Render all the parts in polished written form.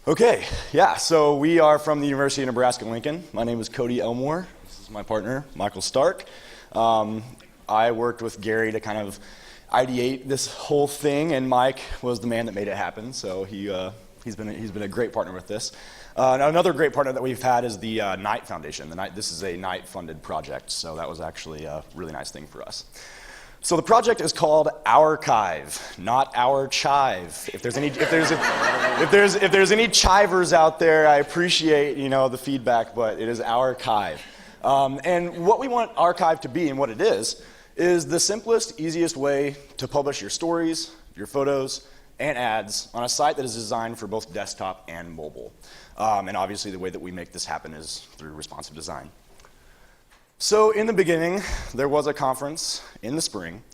Okay, yeah, so we are from the University of Nebraska-Lincoln. My name is Cody Elmore. This is my partner, Michael Stark. I worked with Gary to kind of ideate this whole thing, and Mike was the man that made it happen, so he's been a great partner with this. Another great partner that we've had is the Knight Foundation. This is a Knight-funded project, so that was actually a really nice thing for us. So the project is called Archive, not Our Chive. If there's any chivers out there, I appreciate the feedback, but it is Archive. And what we want Archive to be, and what it is the simplest, easiest way to publish your stories, your photos, and ads on a site that is designed for both desktop and mobile. And obviously the way that we make this happen is through responsive design. So in the beginning, there was a conference in the spring,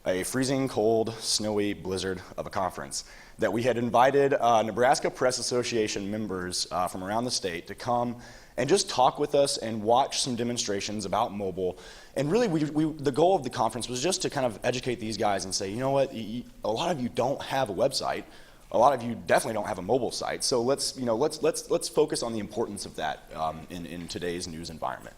a freezing cold, snowy blizzard of a conference that we had invited Nebraska Press Association members from around the state to come and just talk with us and watch some demonstrations about mobile. And really, the goal of the conference was just to kind of educate these guys and say, you know what, a lot of you don't have a website. A lot of you definitely don't have a mobile site. So let's focus on the importance of that in today's news environment.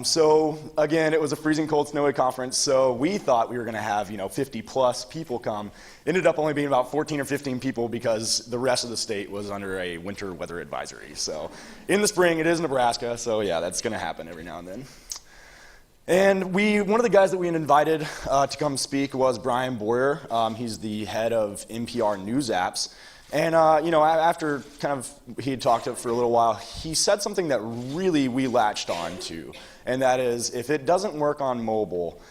So again, it was a freezing cold, snowy conference, so we thought we were going to have 50 plus people come. Ended up only being about 14 or 15 people because the rest of the state was under a winter weather advisory. So in the spring, it is Nebraska, so yeah, that's going to happen every now and then. And one of the guys that we had invited to come speak was Brian Boyer. He's the head of NPR News Apps. And after kind of he had talked for a little while, he said something that really we latched on to, and that is, if it doesn't work on mobile,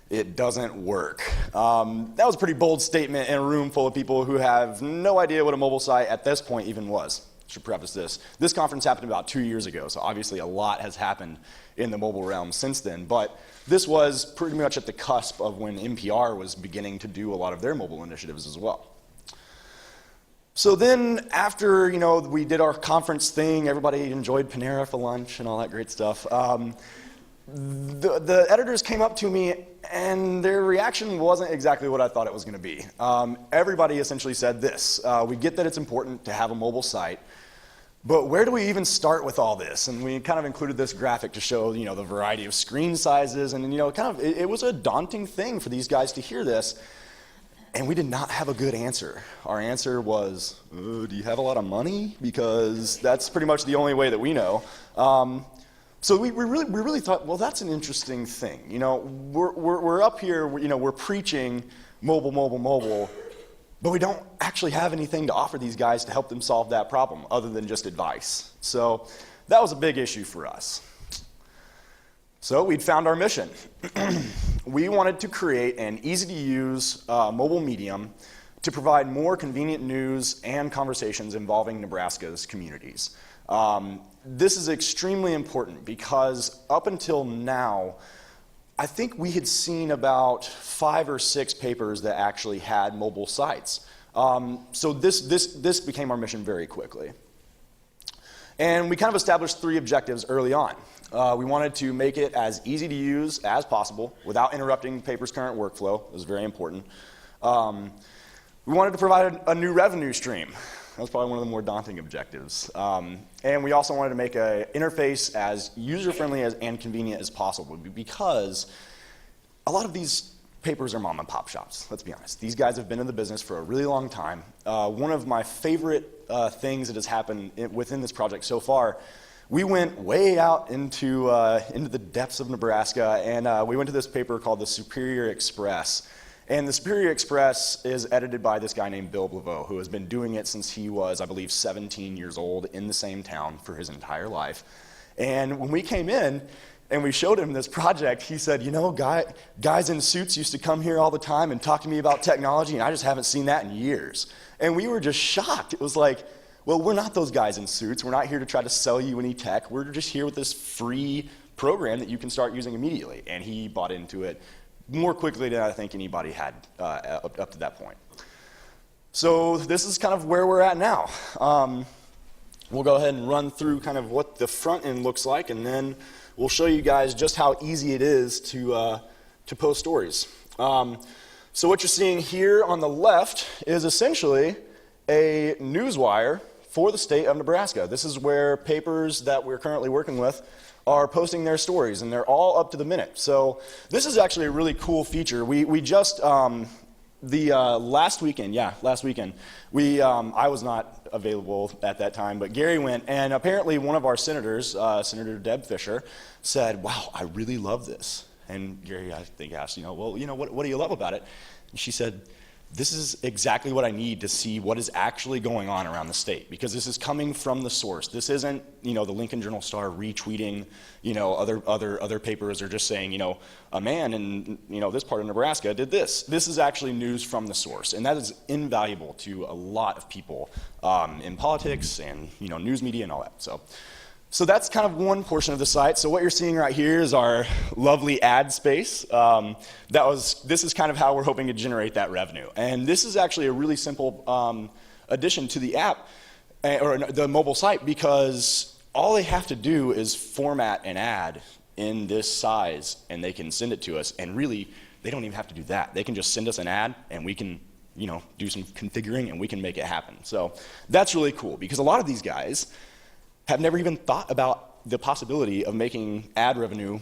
it doesn't work. That was a pretty bold statement in a room full of people who have no idea what a mobile site at this point even was. Should preface this. This conference happened about 2 years ago, so obviously a lot has happened in the mobile realm since then, but this was pretty much at the cusp of when NPR was beginning to do a lot of their mobile initiatives as well. So then after, we did our conference thing, everybody enjoyed Panera for lunch and all that great stuff. The editors came up to me and their reaction wasn't exactly what I thought it was going to be. Everybody essentially said this: we get that it's important to have a mobile site, but where do we even start with all this? And we kind of included this graphic to show, the variety of screen sizes, and it was a daunting thing for these guys to hear this. And we did not have a good answer. Our answer was, do you have a lot of money? Because that's pretty much the only way that we know. So we really thought, well, that's an interesting thing. We're up here, we're preaching mobile, but we don't actually have anything to offer these guys to help them solve that problem other than just advice. So that was a big issue for us. So we'd found our mission. We wanted to create an easy-to-use mobile medium to provide more convenient news and conversations involving Nebraska's communities. This is extremely important because up until now, I think we had seen about 5 or 6 papers that actually had mobile sites. So this became our mission very quickly. And we kind of established 3 objectives early on. We wanted to make it as easy to use as possible without interrupting the paper's current workflow. It was very important. We wanted to provide a new revenue stream. That was probably one of the more daunting objectives. And we also wanted to make an interface as user-friendly and convenient as possible, because a lot of these papers are mom and pop shops, let's be honest. These guys have been in the business for a really long time. One of my favorite things that has happened within this project so far, we went way out into the depths of Nebraska, and we went to this paper called the Superior Express. And the Superior Express is edited by this guy named Bill Blaveau, who has been doing it since he was, I believe, 17 years old in the same town for his entire life. And when we came in and we showed him this project, he said, guys in suits used to come here all the time and talk to me about technology, and I just haven't seen that in years. And we were just shocked. It was like, well, we're not those guys in suits. We're not here to try to sell you any tech. We're just here with this free program that you can start using immediately. And he bought into it more quickly than I think anybody had up to that point. So this is kind of where we're at now. We'll go ahead and run through kind of what the front end looks like, and then we'll show you guys just how easy it is to post stories. So what you're seeing here on the left is essentially a newswire for the state of Nebraska. This is where papers that we're currently working with are posting their stories, and they're all up to the minute. So this is actually a really cool feature. We just, last weekend, I was not available at that time, but Gary went, and apparently one of our senators, Senator Deb Fisher, said, wow, I really love this. And Gary, I think, asked, what do you love about it? And she said, this is exactly what I need to see what is actually going on around the state, because this is coming from the source. This isn't, the Lincoln Journal-Star retweeting, other papers, or just saying, a man in, this part of Nebraska did this. This is actually news from the source, and that is invaluable to a lot of people in politics and, news media and all that. So that's kind of one portion of the site. So what you're seeing right here is our lovely ad space. This is kind of how we're hoping to generate that revenue. And this is actually a really simple addition to the app, or the mobile site, because all they have to do is format an ad in this size, and they can send it to us. And really, they don't even have to do that. They can just send us an ad, and we can do some configuring, and we can make it happen. So that's really cool, because a lot of these guys have never even thought about the possibility of making ad revenue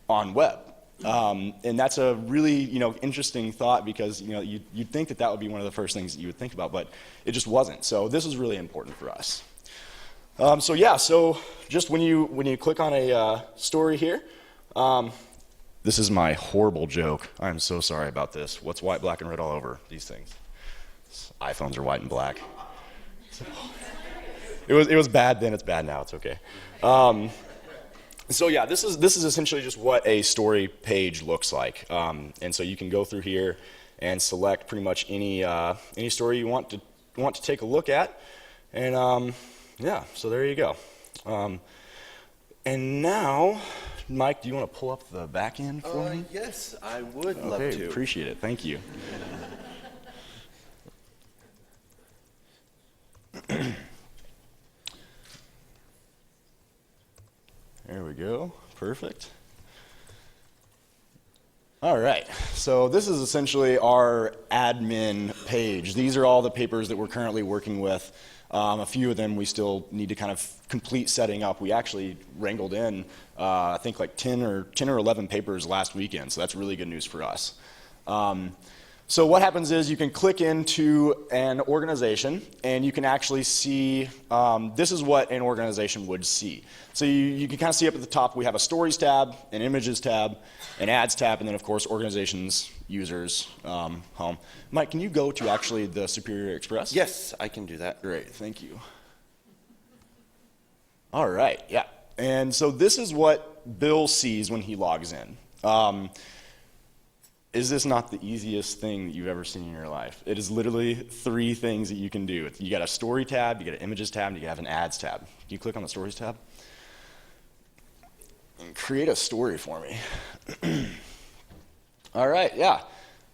on web. And that's a really interesting thought, because you'd think that would be one of the first things that you would think about, but it just wasn't. So this is really important for us. So just when you click on a story here, this is my horrible joke. I'm so sorry about this. What's white, black, and red all over these things? iPhones are white and black. It was bad then, it's bad now, it's okay. This is essentially just what a story page looks like. And so you can go through here and select pretty much any story you want to take a look at. And so there you go. And now, Mike, do you want to pull up the back end for me? Yes, I would love to. Okay, appreciate it, thank you. There we go, perfect. All right, so this is essentially our admin page. These are all the papers that we're currently working with. A few of them we still need to kind of complete setting up. We actually wrangled in, I think like 10 or 11 papers last weekend, so that's really good news for us. So what happens is you can click into an organization, and you can actually see, this is what an organization would see. So you can kind of see up at the top, we have a stories tab, an images tab, an ads tab, and then of course organizations, users, home. Mike, can you go to actually the Superior Express? Yes, I can do that. Great, thank you. All right, yeah. And so this is what Bill sees when he logs in. Is this not the easiest thing that you've ever seen in your life? It is literally 3 things that you can do. You got a story tab, you got an images tab, and you have an ads tab. Can you click on the stories tab? And create a story for me. All right, yeah.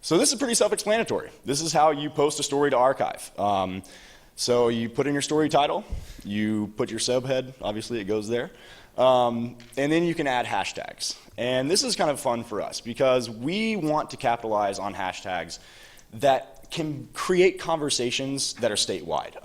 So this is pretty self-explanatory. This is how you post a story to archive. So you put in your story title, you put your subhead, obviously it goes there, and then you can add hashtags. And this is kind of fun for us, because we want to capitalize on hashtags that can create conversations that are statewide.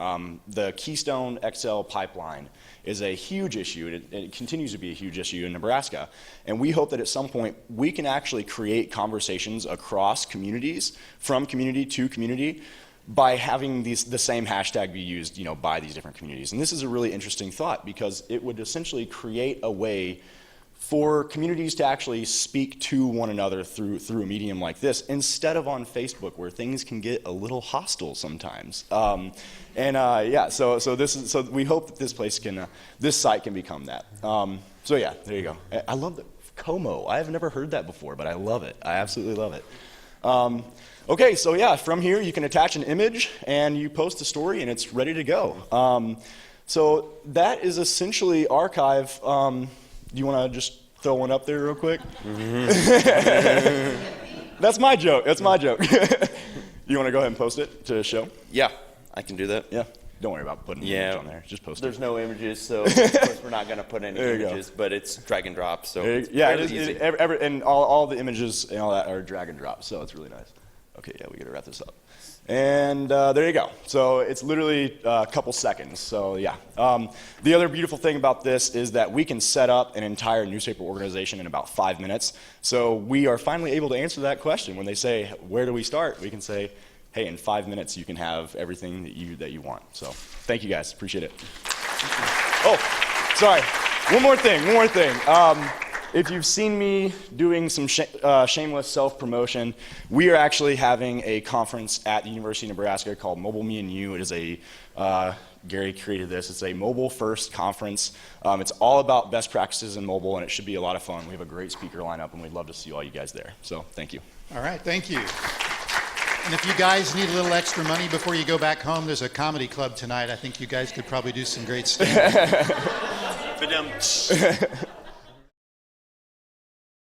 The Keystone XL pipeline is a huge issue, and it continues to be a huge issue in Nebraska. And we hope that at some point we can actually create conversations across communities, from community to community, by having the same hashtag be used by these different communities. And this is a really interesting thought, because it would essentially create a way for communities to actually speak to one another through a medium like this, instead of on Facebook, where things can get a little hostile sometimes. So we hope that this site can become that. So yeah, there you go. I love the Como. I have never heard that before, but I love it. I absolutely love it. Okay, so yeah, from here you can attach an image and you post a story and it's ready to go. So that is essentially archive. Do you want to just throw one up there real quick? Mm-hmm. That's my joke. That's my joke. You want to go ahead and post it to show? Yeah, I can do that. Yeah. Don't worry about putting an image on there. Just post it. There's no images, so of course we're not going to put any images, but it's drag and drop, so it's really easy. And all the images and all that are drag and drop, so it's really nice. Okay, yeah, we got to wrap this up. And there you go. So it's literally a couple seconds. So yeah. The other beautiful thing about this is that we can set up an entire newspaper organization in about 5 minutes. So we are finally able to answer that question. When they say, where do we start? We can say, hey, in 5 minutes you can have everything that you want. So thank you guys. Appreciate it. Oh, sorry. One more thing. If you've seen me doing some shameless self-promotion, we are actually having a conference at the University of Nebraska called Mobile Me and You. It is Gary created this. It's a mobile-first conference. It's all about best practices in mobile, and it should be a lot of fun. We have a great speaker lineup, and we'd love to see all you guys there. So thank you. All right, thank you. And if you guys need a little extra money before you go back home, there's a comedy club tonight. I think you guys could probably do some great stand-up.